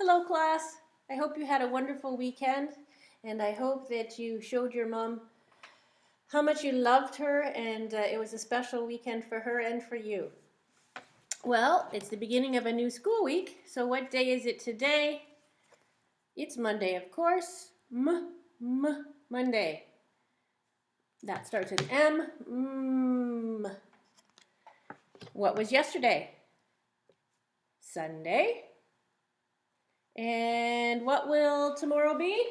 Hello, class. I hope you had a wonderful weekend, and I hope that you showed your mom how much you loved her, and it was a special weekend for her and for you. Well, it's the beginning of a new school week, so what day is it today? It's Monday, of course. Monday. That starts with M. What was yesterday? Sunday. And what will tomorrow be?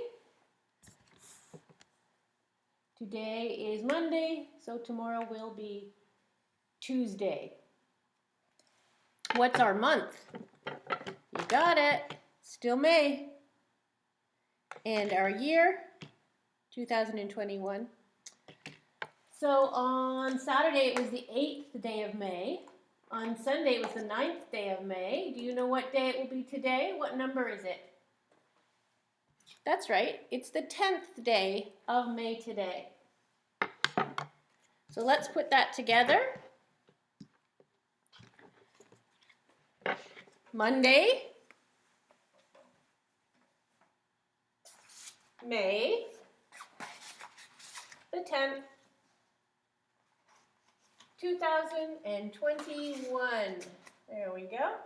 Today is Monday, so tomorrow will be Tuesday. What's our month? You got it. Still May. And our year? 2021. So on Saturday it was the 8th day of May. On Sunday it was the 9th day of May. Do you know what day it will be today? What number is it? That's right. It's the 10th day of May today. So let's put that together. Monday, May the 10th, 2021. There we go.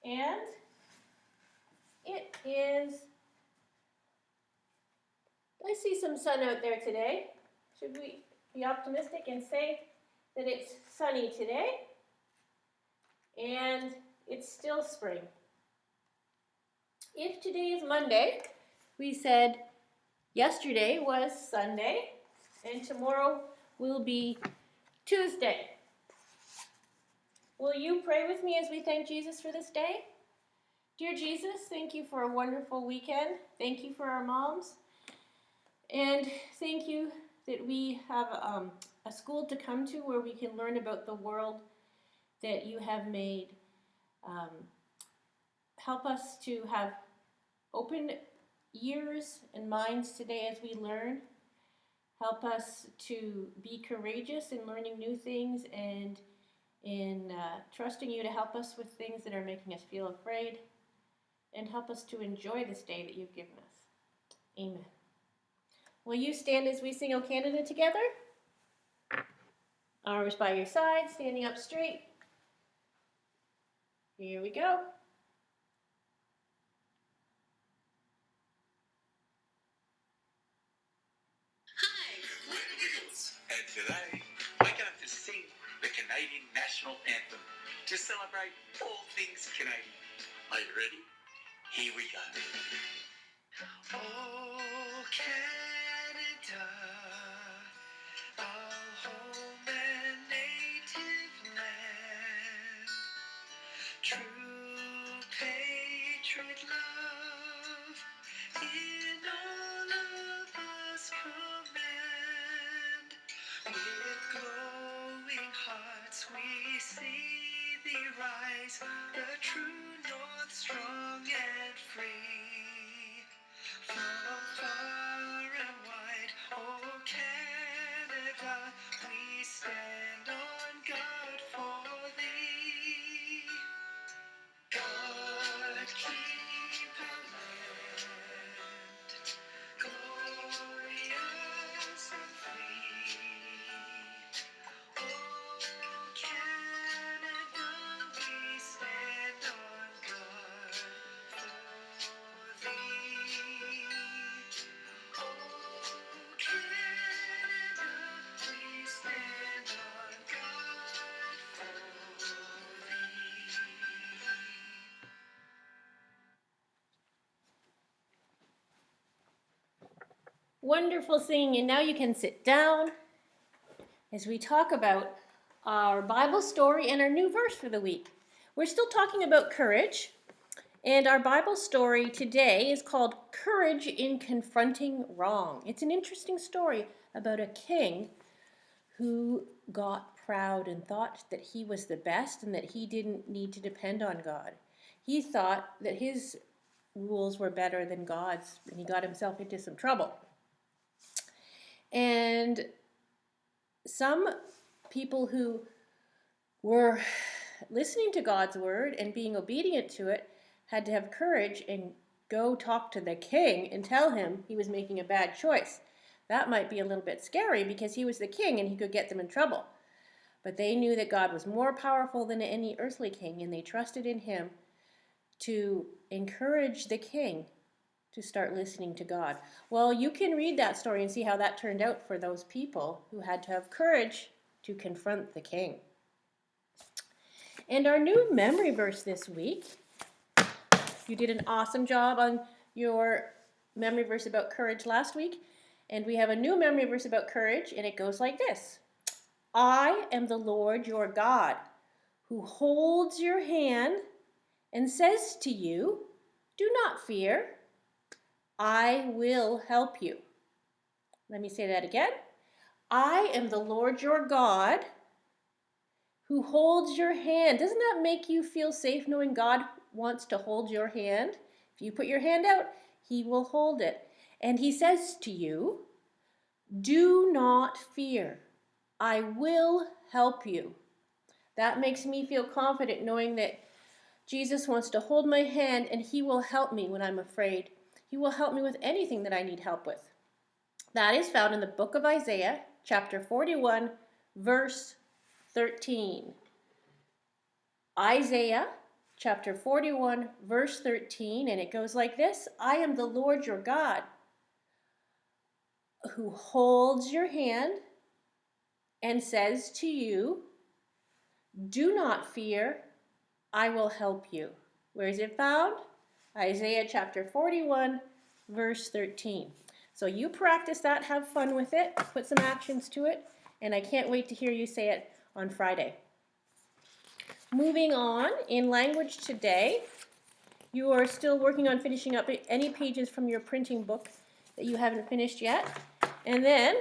And it is, I see some sun out there today. Should we be optimistic and say that it's sunny today? And it's still spring. If today is Monday, we said yesterday was Sunday, and tomorrow will be Tuesday. Will you pray with me as we thank Jesus for this day? Dear Jesus, thank you for a wonderful weekend. Thank you for our moms. And thank you that we have a school to come to where we can learn about the world that you have made. Help us to have open ears and minds today as we learn. Help us to be courageous in learning new things and in trusting you to help us with things that are making us feel afraid. And help us to enjoy this day that you've given us. Amen. Will you stand as we sing O Canada together? Arms by your side, standing up straight. Here we go. And today, we're going to sing the Canadian National Anthem to celebrate all things Canadian. Are you ready? Here we go. Oh, Canada, our home and native land, true patriot love in all of us command. With glowing hearts we see thee rise, the true north strong and free. From far and wide, oh Canada, we stand on guard for thee. God keep our land glorious and free. Oh Canada, we stand on guard for thee. Oh Canada, we stand on guard for thee. Wonderful singing, and now you can sit down as we talk about our Bible story and our new verse for the week. We're still talking about courage, and our Bible story today is called Courage in Confronting Wrong. It's an interesting story about a king who got proud and thought that he was the best and that he didn't need to depend on God. He thought that his rules were better than God's, and he got himself into some trouble. And some people who were listening to God's word and being obedient to it had to have courage and go talk to the king and tell him he was making a bad choice. That might be a little bit scary because he was the king and he could get them in trouble. But they knew that God was more powerful than any earthly king, and they trusted in him to encourage the king to start listening to God. Well, you can read that story and see how that turned out for those people who had to have courage to confront the king. And our new memory verse this week, you did an awesome job on your memory verse about courage last week, and we have a new memory verse about courage, and it goes like this. I am the Lord your God, who holds your hand and says to you, do not fear, I will help you. Let me say that again. I am the Lord your God, who holds your hand. Doesn't that make you feel safe knowing God wants to hold your hand? If you put your hand out, he will hold it. And he says to you, do not fear. I will help you. That makes me feel confident knowing that Jesus wants to hold my hand and he will help me when I'm afraid. He will help me with anything that I need help with. That is found in the book of Isaiah, chapter 41, verse 13. Isaiah, chapter 41, verse 13, and it goes like this. I am the Lord your God, who holds your hand and says to you, do not fear, I will help you. Where is it found? Isaiah chapter 41, verse 13. So you practice that, have fun with it, put some actions to it, and I can't wait to hear you say it on Friday. Moving on, in language today, you are still working on finishing up any pages from your printing book that you haven't finished yet. And then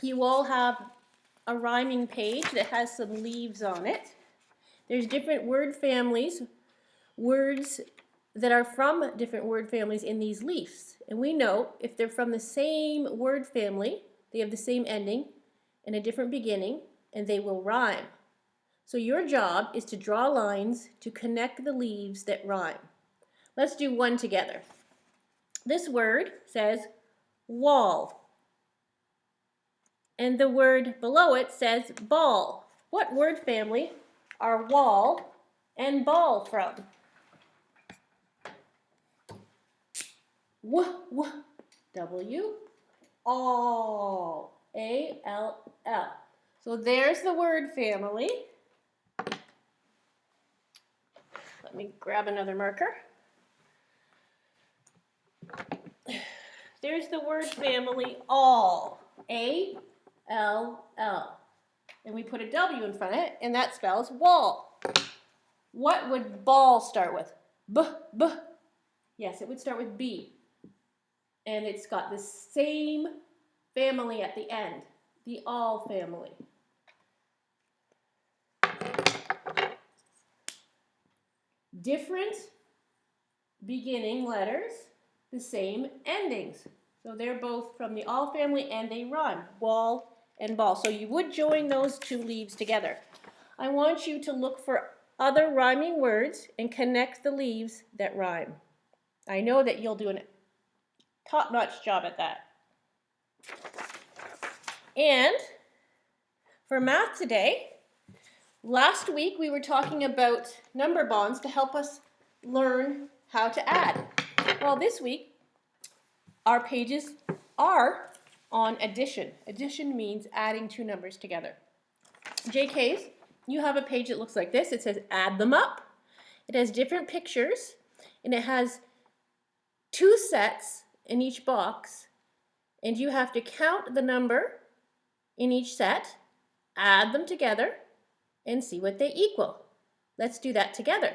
you all have a rhyming page that has some leaves on it. There's different word families, words that are from different word families in these leaves. And we know if they're from the same word family, they have the same ending and a different beginning, and they will rhyme. So your job is to draw lines to connect the leaves that rhyme. Let's do one together. This word says wall. And the word below it says ball. What word family are wall and ball from? W, all, A-L-L. So there's the word family. Let me grab another marker. There's the word family all, A-L-L. And we put a W in front of it, and that spells wall. What would ball start with? B. Yes, it would start with B. And it's got the same family at the end, the all family. Different beginning letters, the same endings. So they're both from the all family and they rhyme, wall and ball. So you would join those two leaves together. I want you to look for other rhyming words and connect the leaves that rhyme. I know that you'll do a top-notch job at that. And for math today, last week we were talking about number bonds to help us learn how to add. Well, this week our pages are on addition. Addition means adding two numbers together. JKs, you have a page that looks like this. It says add them up. It has different pictures and it has two sets in each box, and you have to count the number in each set, add them together, and see what they equal. Let's do that together.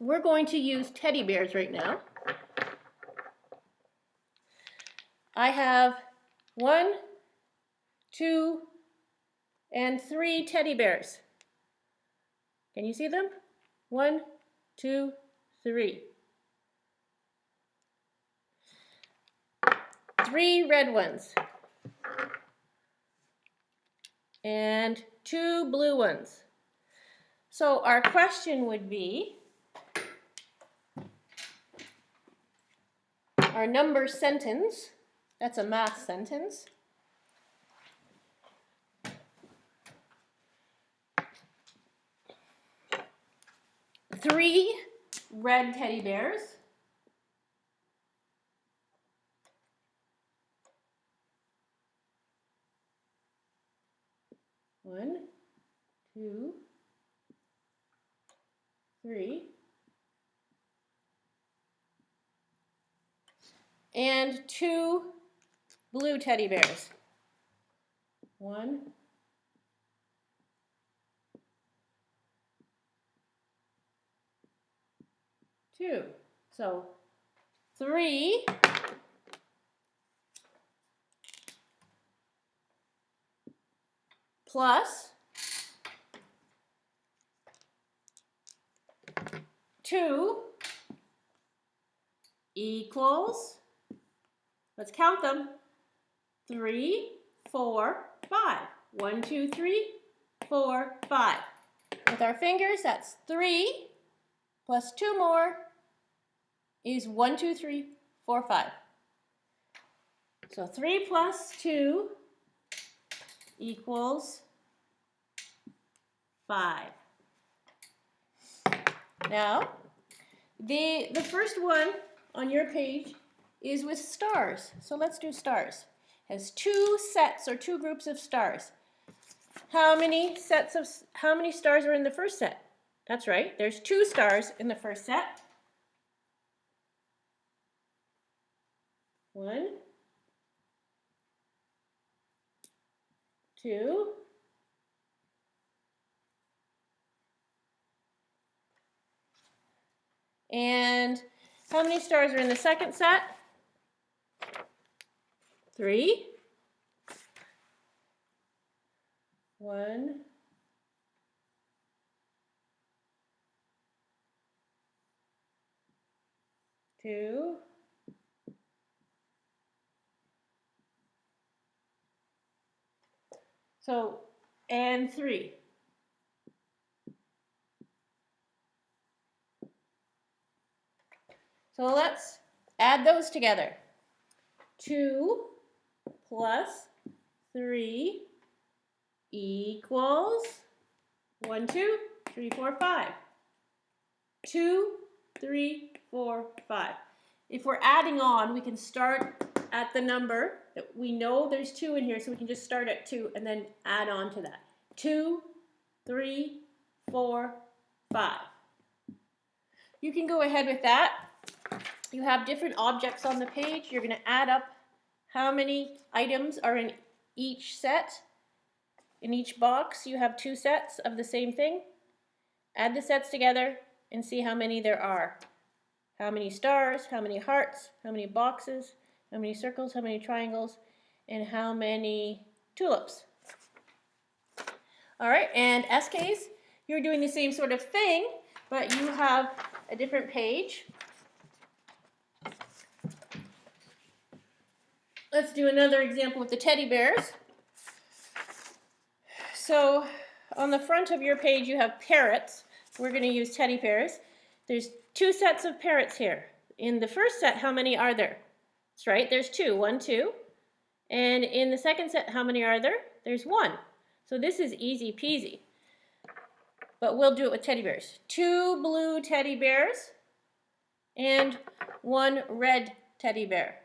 We're going to use teddy bears right now. I have 1, 2, and 3 teddy bears. Can you see them? 1, 2, 3. 3 red ones. And 2 blue ones. So our question would be, our number sentence. That's a math sentence. Three red teddy bears. One, two, three. And two blue teddy bears. One, two. So 3 plus 2 equals, let's count them, 3, 4, 5. 1, 2, 3, 4, 5. With our fingers, that's 3 plus 2 more is 1, 2, 3, 4, 5. So 3 plus 2 equals 5. Now, the first one on your page is with stars. So let's do stars. It has 2 sets or 2 groups of stars. How many stars are in the first set? That's right. There's 2 stars in the first set. 1, 2, and how many stars are in the second set? 3. 1, 2, and 3. So let's add those together. 2 plus 3 equals 1, 2, 3, 4, 5. 2, 3, 4, 5. If we're adding on, we can start at the number that we know there's 2 in here, so we can just start at 2 and then add on to that. 2, 3, 4, 5. You can go ahead with that. You have different objects on the page. You're going to add up how many items are in each set. In each box, you have 2 sets of the same thing. Add the sets together and see how many there are. How many stars, how many hearts, how many boxes, how many circles, how many triangles, and how many tulips. All right, and SKs, you're doing the same sort of thing, but you have a different page. Let's do another example with the teddy bears. So on the front of your page you have parrots. We're going to use teddy bears. There's 2 sets of parrots here. In the first set, how many are there? That's right, there's 2. 1, 2. And in the second set, how many are there? There's 1. So this is easy peasy. But we'll do it with teddy bears. 2 blue teddy bears and 1 red teddy bear.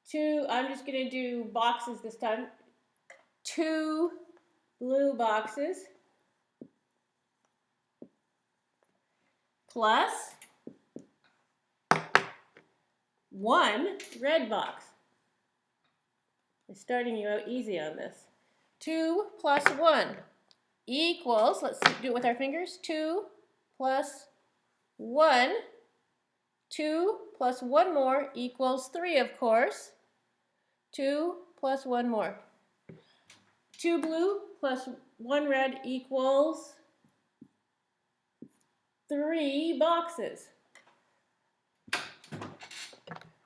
2, I'm just going to do boxes this time. 2 blue boxes plus 1 red box. I'm starting you out easy on this. 2 plus 1 equals, let's do it with our fingers, 2 plus 1. 2 plus 1 more equals 3, of course. 2 plus 1 more. 2 blue plus 1 red equals 3 boxes.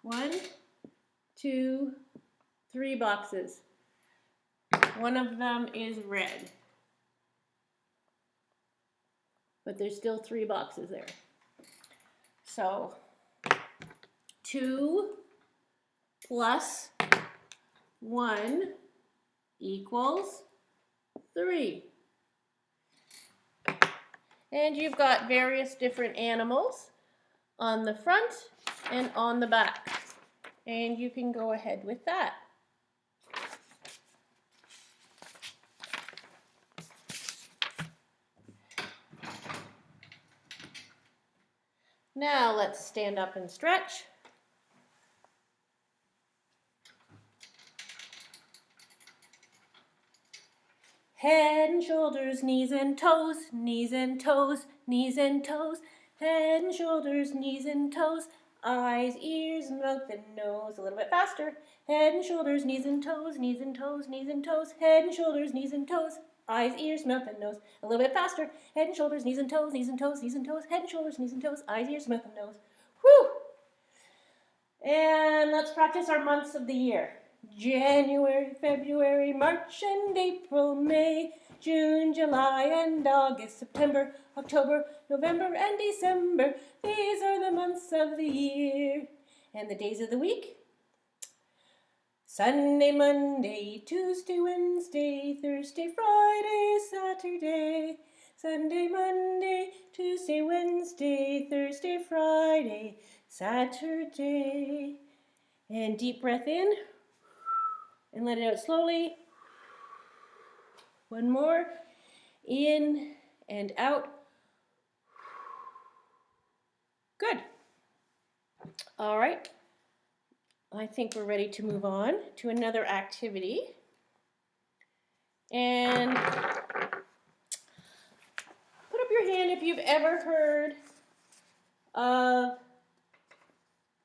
1, 2, 3 boxes. One of them is red. But there's still 3 boxes there. So 2 plus 1 equals 3. And you've got various different animals on the front and on the back. And you can go ahead with that. Now let's stand up and stretch. Head and shoulders, knees and toes, knees and toes, knees and toes. Head and shoulders, knees and toes. Eyes, ears, mouth, and nose. A little bit faster. Head and shoulders, knees and toes, knees and toes, knees and toes. Head and shoulders, knees and toes. Eyes, ears, mouth, and nose. A little bit faster. Head and shoulders, knees and toes, knees and toes, knees and toes. Head and shoulders, knees and toes. Eyes, ears, mouth, and nose. Whew! And let's practice our months of the year. January, February, March and April, May, June, July and August, September, October, November and December. These are the months of the year. And the days of the week? Sunday, Monday, Tuesday, Wednesday, Thursday, Friday, Saturday. Sunday, Monday, Tuesday, Wednesday, Thursday, Friday, Saturday. And deep breath in and let it out slowly. One more. In and out. Good. All right. I think we're ready to move on to another activity. And put up your hand if you've ever heard of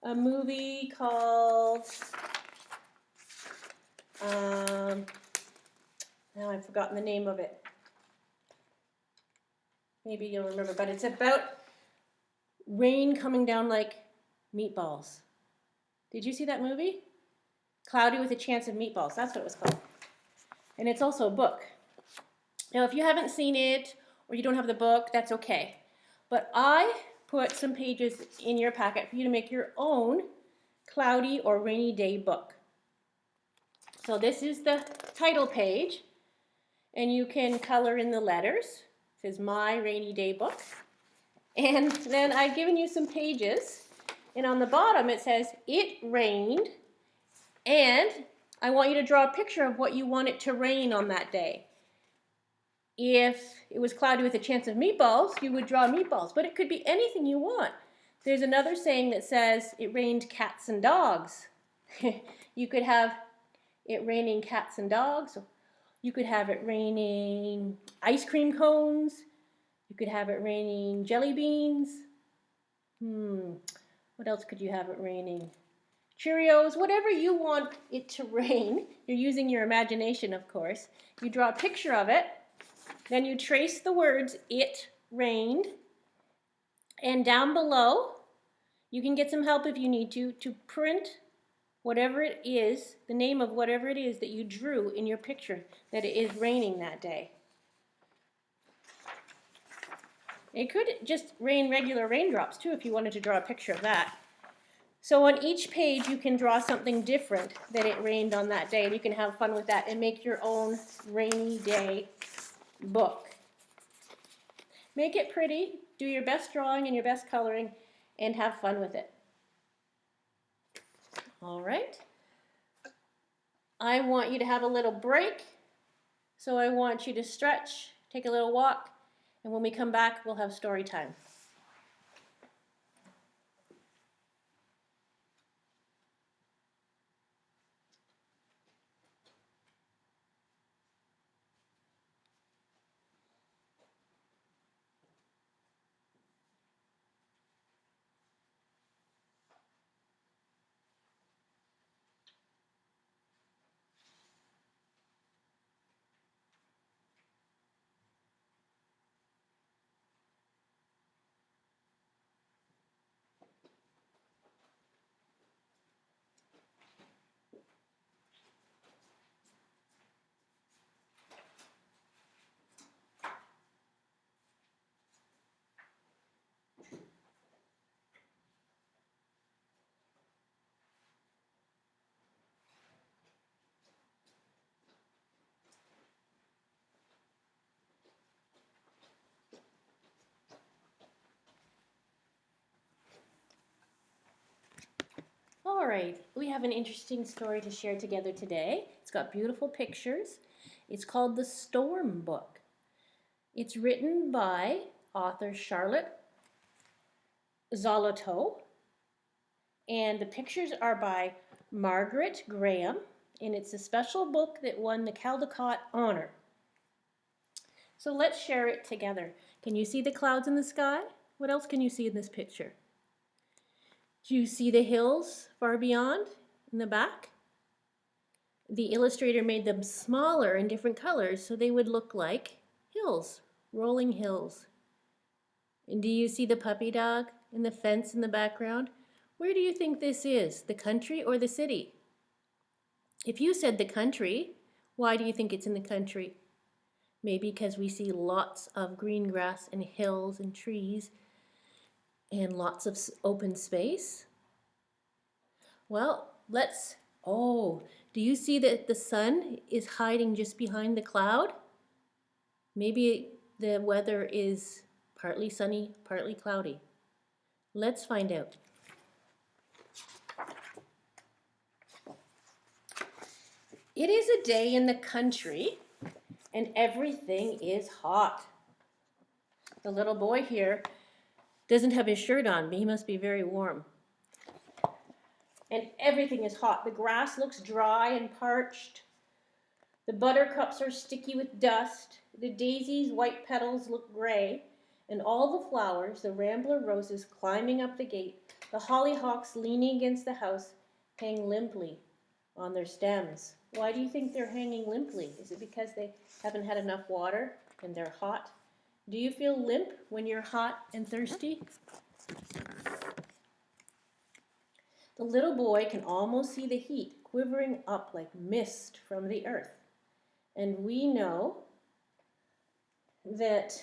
a movie called, now I've forgotten the name of it. Maybe you'll remember, but it's about rain coming down like meatballs. Did you see that movie? Cloudy with a Chance of Meatballs. That's what it was called. And it's also a book. Now, if you haven't seen it or you don't have the book, that's okay. But I put some pages in your packet for you to make your own cloudy or rainy day book. So this is the title page, and you can color in the letters. It says My Rainy Day Book. And then I've given you some pages, and on the bottom it says It rained, and I want you to draw a picture of what you want it to rain on that day. If it was cloudy with a chance of meatballs, you would draw meatballs, but it could be anything you want. There's another saying that says it rained cats and dogs. You could have it raining cats and dogs. You could have it raining ice cream cones. You could have it raining jelly beans. What else could you have it raining? Cheerios, whatever you want it to rain. You're using your imagination, of course. You draw a picture of it. Then you trace the words, it rained. And down below, you can get some help if you need to print whatever it is, the name of whatever it is that you drew in your picture that it is raining that day. It could just rain regular raindrops too if you wanted to draw a picture of that. So on each page you can draw something different that it rained on that day, and you can have fun with that and make your own rainy day book. Make it pretty, do your best drawing and your best coloring, and have fun with it. All right. I want you to have a little break, so I want you to stretch, take a little walk, and when we come back, we'll have story time. right, we have an interesting story to share together today. It's got beautiful pictures. It's called The Storm Book. It's written by author Charlotte Zolotow, and the pictures are by Margaret Graham, and it's a special book that won the Caldecott Honor. So let's share it together. Can you see the clouds in the sky? What else can you see in this picture? Do you see the hills far beyond in the back? The illustrator made them smaller in different colors so they would look like hills, rolling hills. And do you see the puppy dog and the fence in the background? Where do you think this is, the country or the city? If you said the country, why do you think it's in the country? Maybe because we see lots of green grass and hills and trees and lots of open space. Well, do you see that the sun is hiding just behind the cloud? Maybe the weather is partly sunny, partly cloudy. Let's find out. It is a day in the country and everything is hot. The little boy here doesn't have his shirt on, but he must be very warm. And everything is hot. The grass looks dry and parched. The buttercups are sticky with dust. The daisies' white petals look gray. And all the flowers, the rambler roses climbing up the gate, the hollyhocks leaning against the house, hang limply on their stems. Why do you think they're hanging limply? Is it because they haven't had enough water and they're hot? Do you feel limp when you're hot and thirsty? The little boy can almost see the heat quivering up like mist from the earth. And we know that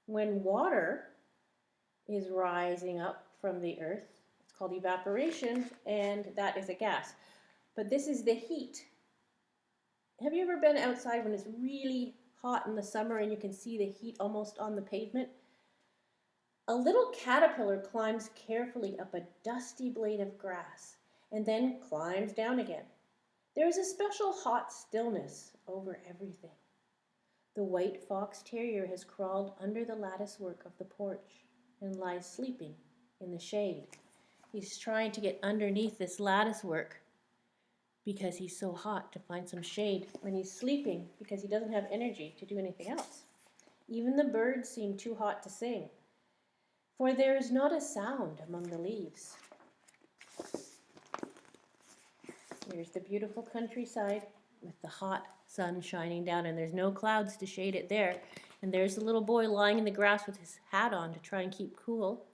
when water is rising up from the earth, it's called evaporation, and that is a gas. But this is the heat. Have you ever been outside when it's really hot in the summer and you can see the heat almost on the pavement? A little caterpillar climbs carefully up a dusty blade of grass and then climbs down again. There is a special hot stillness over everything. The white fox terrier has crawled under the latticework of the porch and lies sleeping in the shade. He's trying to get underneath this latticework because he's so hot to find some shade when he's sleeping because he doesn't have energy to do anything else. Even the birds seem too hot to sing, for there is not a sound among the leaves. There's the beautiful countryside with the hot sun shining down, and there's no clouds to shade it there. And there's the little boy lying in the grass with his hat on to try and keep cool,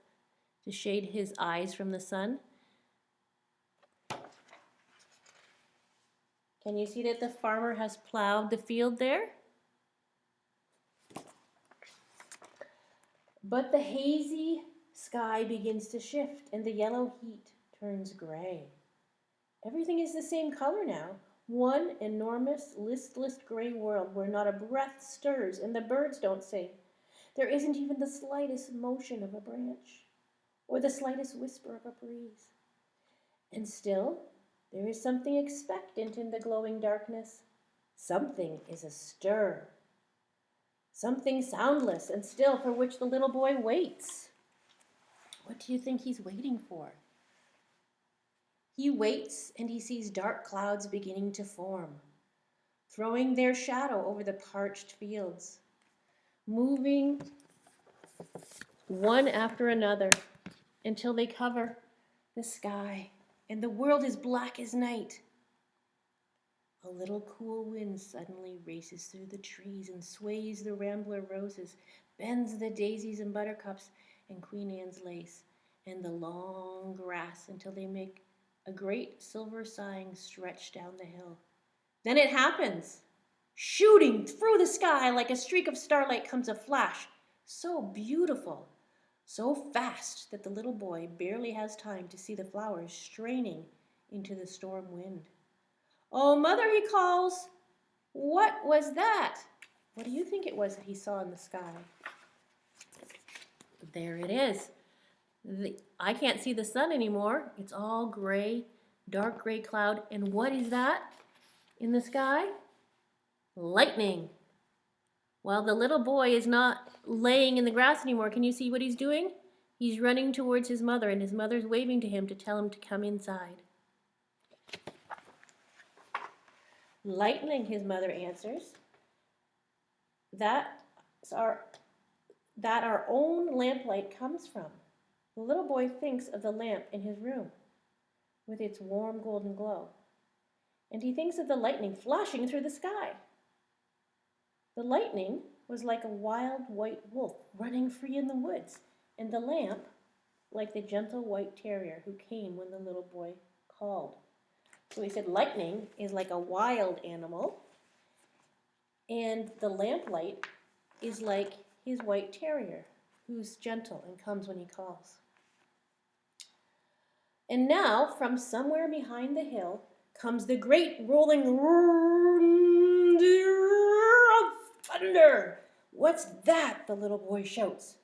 to shade his eyes from the sun. Can you see that the farmer has plowed the field there? But the hazy sky begins to shift and the yellow heat turns gray. Everything is the same color now, one enormous, listless gray world where not a breath stirs and the birds don't sing. There isn't even the slightest motion of a branch or the slightest whisper of a breeze. And still, there is something expectant in the glowing darkness. Something is astir. Something soundless and still for which the little boy waits. What do you think he's waiting for? He waits and he sees dark clouds beginning to form, throwing their shadow over the parched fields, moving one after another until they cover the sky and the world is black as night. A little cool wind suddenly races through the trees and sways the rambler roses, bends the daisies and buttercups and Queen Anne's lace and the long grass until they make a great silver sighing stretch down the hill. Then it happens. Shooting through the sky like a streak of starlight comes a flash, so beautiful, so fast that the little boy barely has time to see the flowers straining into the storm wind. "Oh, Mother," he calls. "What was that?" What do you think it was that he saw in the sky? There it is. I can't see the sun anymore. It's all gray, dark gray cloud. And what is that in the sky? Lightning. Well, the little boy is not laying in the grass anymore. Can you see what he's doing? He's running towards his mother, and his mother's waving to him to tell him to come inside. Lightning, his mother answers. That's that our own lamplight comes from. The little boy thinks of the lamp in his room with its warm golden glow, and he thinks of the lightning flashing through the sky. The lightning was like a wild white wolf running free in the woods, and the lamp like the gentle white terrier who came when the little boy called. So he said lightning is like a wild animal, and the lamplight is like his white terrier, who's gentle and comes when he calls. And now, from somewhere behind the hill, comes the great rolling of thunder. What's that? The little boy shouts.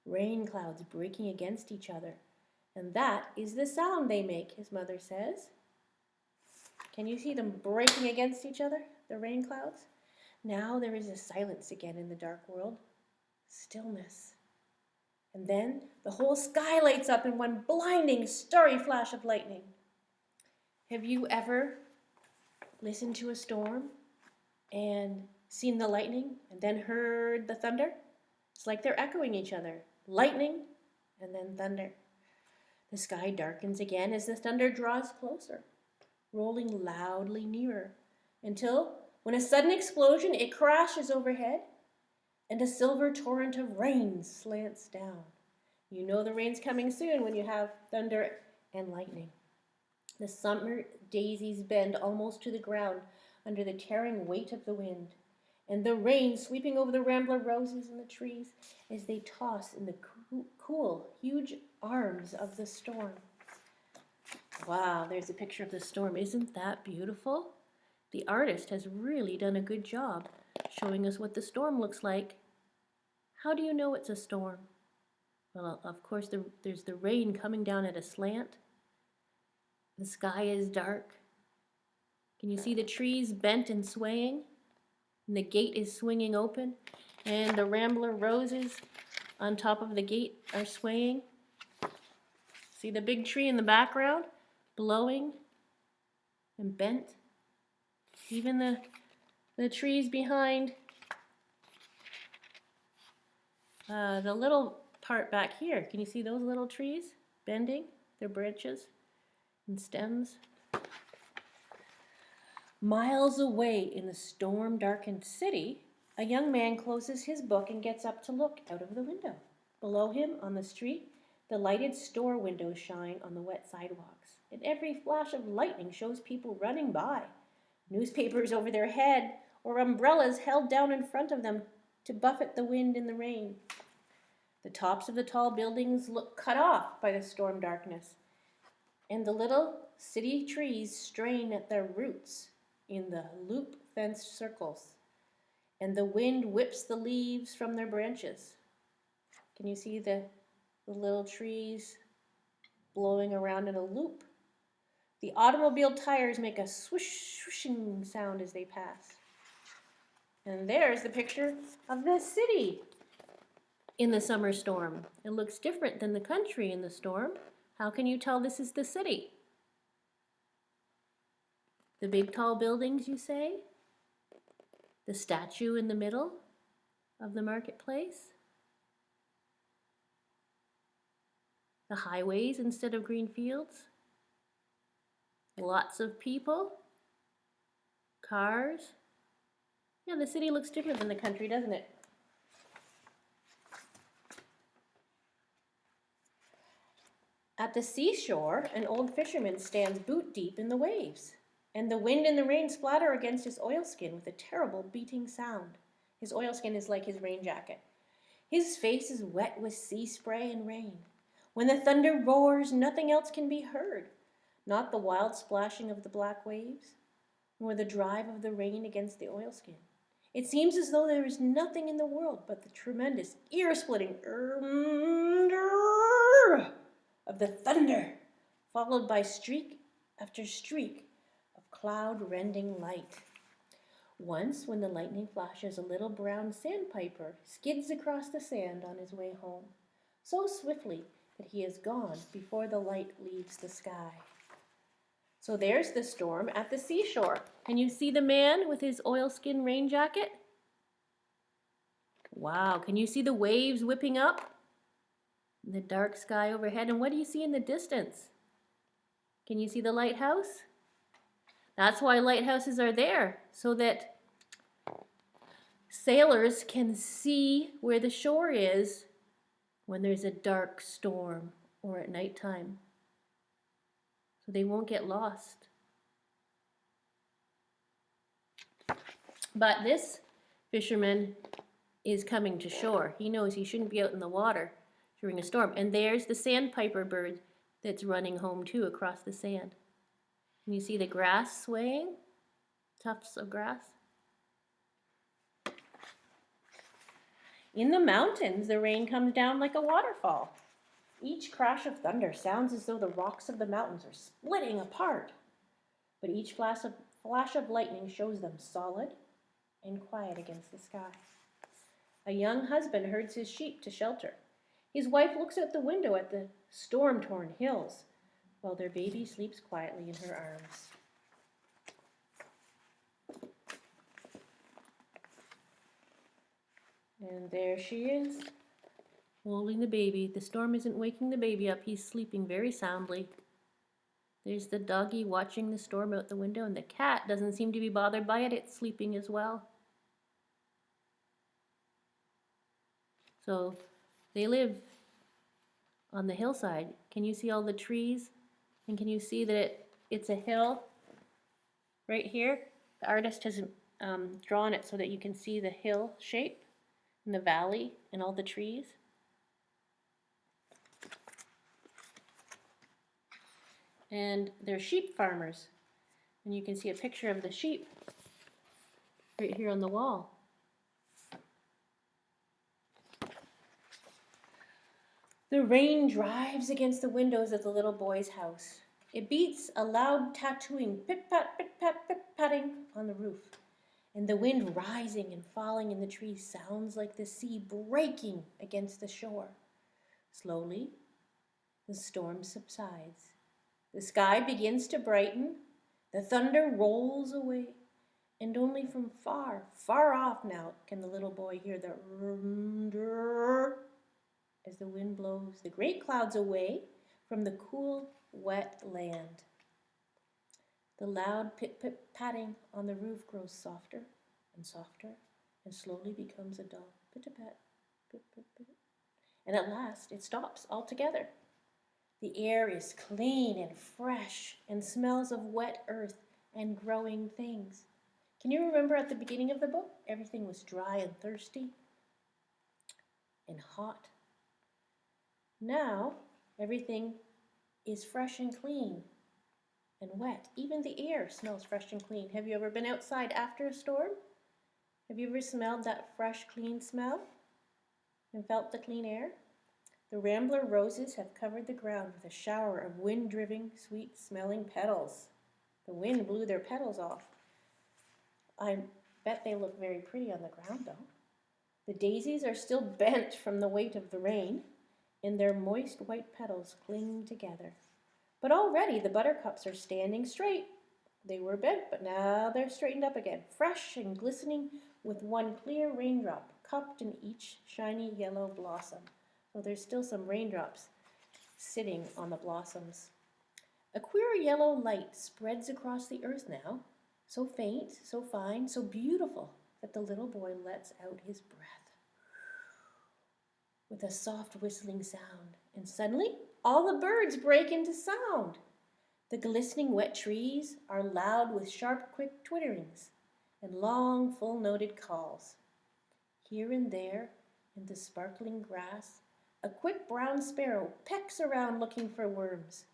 Rain clouds breaking against each other. And that is the sound they make, his mother says. Can you see them breaking against each other, the rain clouds? Now there is a silence again in the dark world. Stillness. And then the whole sky lights up in one blinding, starry flash of lightning. Have you ever listened to a storm and seen the lightning and then heard the thunder? It's like they're echoing each other. Lightning and then thunder. The sky darkens again as the thunder draws closer, rolling loudly nearer, until, when a sudden explosion, it crashes overhead, and a silver torrent of rain slants down. You know the rain's coming soon when you have thunder and lightning. The summer daisies bend almost to the ground under the tearing weight of the wind, and the rain sweeping over the rambler roses and the trees as they toss in the cool, huge arms of the storm. Wow, there's a picture of the storm. Isn't that beautiful? The artist has really done a good job showing us what the storm looks like. How do you know it's a storm? Well, of course, there's the rain coming down at a slant. The sky is dark. Can you see the trees bent and swaying? And the gate is swinging open, and the rambler roses on top of the gate are swaying. See the big tree in the background, blowing and bent? Even the trees behind the little part back here. Can you see those little trees bending their branches and stems? Miles away in the storm-darkened city, a young man closes his book and gets up to look out of the window. Below him, on the street, the lighted store windows shine on the wet sidewalks, and every flash of lightning shows people running by, newspapers over their head or umbrellas held down in front of them to buffet the wind and the rain. The tops of the tall buildings look cut off by the storm darkness, and the little city trees strain at their roots in the loop-fenced circles, and the wind whips the leaves from their branches. Can you see the little trees blowing around in a loop? The automobile tires make a swoosh, swooshing sound as they pass. And there's the picture of the city in the summer storm. It looks different than the country in the storm. How can you tell this is the city? The big tall buildings, you say? The statue in the middle of the marketplace? The highways instead of green fields? Lots of people? Cars? Yeah, the city looks different than the country, doesn't it? At the seashore, an old fisherman stands boot deep in the waves, and the wind and the rain splatter against his oilskin with a terrible beating sound. His oilskin is like his rain jacket. His face is wet with sea spray and rain. When the thunder roars, nothing else can be heard, not the wild splashing of the black waves, nor the drive of the rain against the oilskin. It seems as though there is nothing in the world but the tremendous, ear-splitting brrr of the thunder, followed by streak after streak of cloud-rending light. Once, when the lightning flashes, a little brown sandpiper skids across the sand on his way home, so swiftly that he is gone before the light leaves the sky. So there's the storm at the seashore. Can you see the man with his oilskin rain jacket? Wow, can you see the waves whipping up? The dark sky overhead, and what do you see in the distance? Can you see the lighthouse? That's why lighthouses are there, so that sailors can see where the shore is when there's a dark storm or at nighttime, so they won't get lost. But this fisherman is coming to shore. He knows he shouldn't be out in the water during a storm. And there's the sandpiper bird that's running home too across the sand. Can you see the grass swaying? Tufts of grass. In the mountains, the rain comes down like a waterfall. Each crash of thunder sounds as though the rocks of the mountains are splitting apart. But each flash of lightning shows them solid and quiet against the sky. A young husband herds his sheep to shelter. His wife looks out the window at the storm-torn hills, while their baby sleeps quietly in her arms. And there she is, holding the baby. The storm isn't waking the baby up. He's sleeping very soundly. There's the doggie watching the storm out the window, and the cat doesn't seem to be bothered by it. It's sleeping as well. So they live on the hillside. Can you see all the trees? And can you see that it's a hill right here? The artist has drawn it so that you can see the hill shape and the valley and all the trees. And they're sheep farmers. And you can see a picture of the sheep right here on the wall. The rain drives against the windows of the little boy's house. It beats a loud tattooing pit-pat, pit-pat, pit-patting on the roof. And the wind rising and falling in the trees sounds like the sea breaking against the shore. Slowly, the storm subsides. The sky begins to brighten. The thunder rolls away. And only from far, far off now can the little boy hear the as the wind blows the great clouds away from the cool, wet land. The loud pit-pit-patting on the roof grows softer and softer and slowly becomes a dull pit-a-pat, pit-pit-pit. And at last it stops altogether. The air is clean and fresh and smells of wet earth and growing things. Can you remember at the beginning of the book? Everything was dry and thirsty and hot. Now, everything is fresh and clean and wet. Even the air smells fresh and clean. Have you ever been outside after a storm? Have you ever smelled that fresh, clean smell and felt the clean air? The rambler roses have covered the ground with a shower of wind-driven, sweet-smelling petals. The wind blew their petals off. I bet they look very pretty on the ground, though. The daisies are still bent from the weight of the rain, and their moist white petals cling together. But already the buttercups are standing straight. They were bent, but now they're straightened up again, fresh and glistening with one clear raindrop cupped in each shiny yellow blossom. So there's still some raindrops sitting on the blossoms. A queer yellow light spreads across the earth now, so faint, so fine, so beautiful that the little boy lets out his breath with a soft whistling sound, and suddenly all the birds break into sound. The glistening wet trees are loud with sharp, quick twitterings and long, full-noted calls. Here and there, in the sparkling grass, a quick brown sparrow pecks around looking for worms.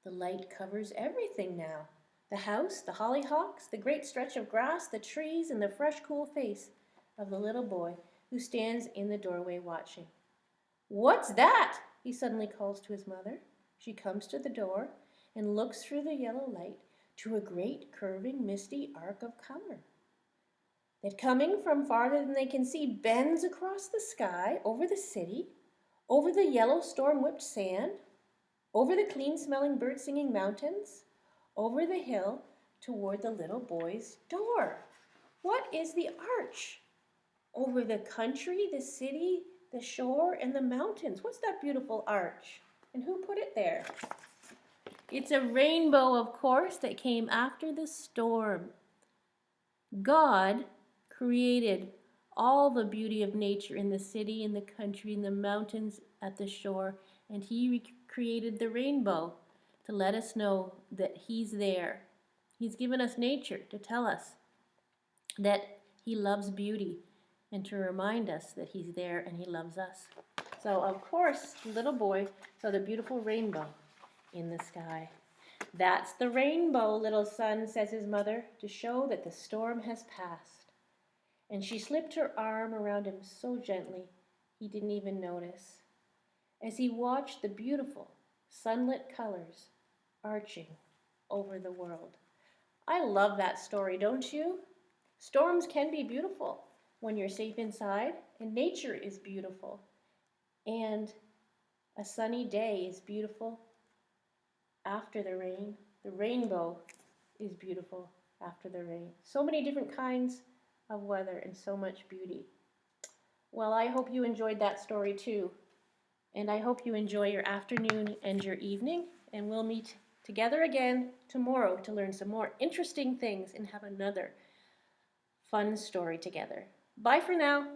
The light covers everything now. The house, the hollyhocks, the great stretch of grass, the trees, and the fresh, cool face of the little boy who stands in the doorway watching. "What's that?" he suddenly calls to his mother. She comes to the door and looks through the yellow light to a great curving misty arc of color that, coming from farther than they can see, bends across the sky, over the city, over the yellow storm-whipped sand, over the clean-smelling bird-singing mountains, over the hill toward the little boy's door. What is the arch? Over the country, the city, the shore, and the mountains. What's that beautiful arch? And who put it there? It's a rainbow, of course, that came after the storm. God created all the beauty of nature in the city, in the country, in the mountains, at the shore, and He created the rainbow to let us know that He's there. He's given us nature to tell us that He loves beauty and to remind us that He's there and He loves us. So, of course, the little boy saw the beautiful rainbow in the sky. That's the rainbow, little son, says his mother, to show that the storm has passed. And she slipped her arm around him so gently he didn't even notice, as he watched the beautiful sunlit colors arching over the world. I love that story, don't you? Storms can be beautiful when you're safe inside, and nature is beautiful. And a sunny day is beautiful after the rain. The rainbow is beautiful after the rain. So many different kinds of weather and so much beauty. Well, I hope you enjoyed that story too. And I hope you enjoy your afternoon and your evening. And we'll meet together again tomorrow to learn some more interesting things and have another fun story together. Bye for now.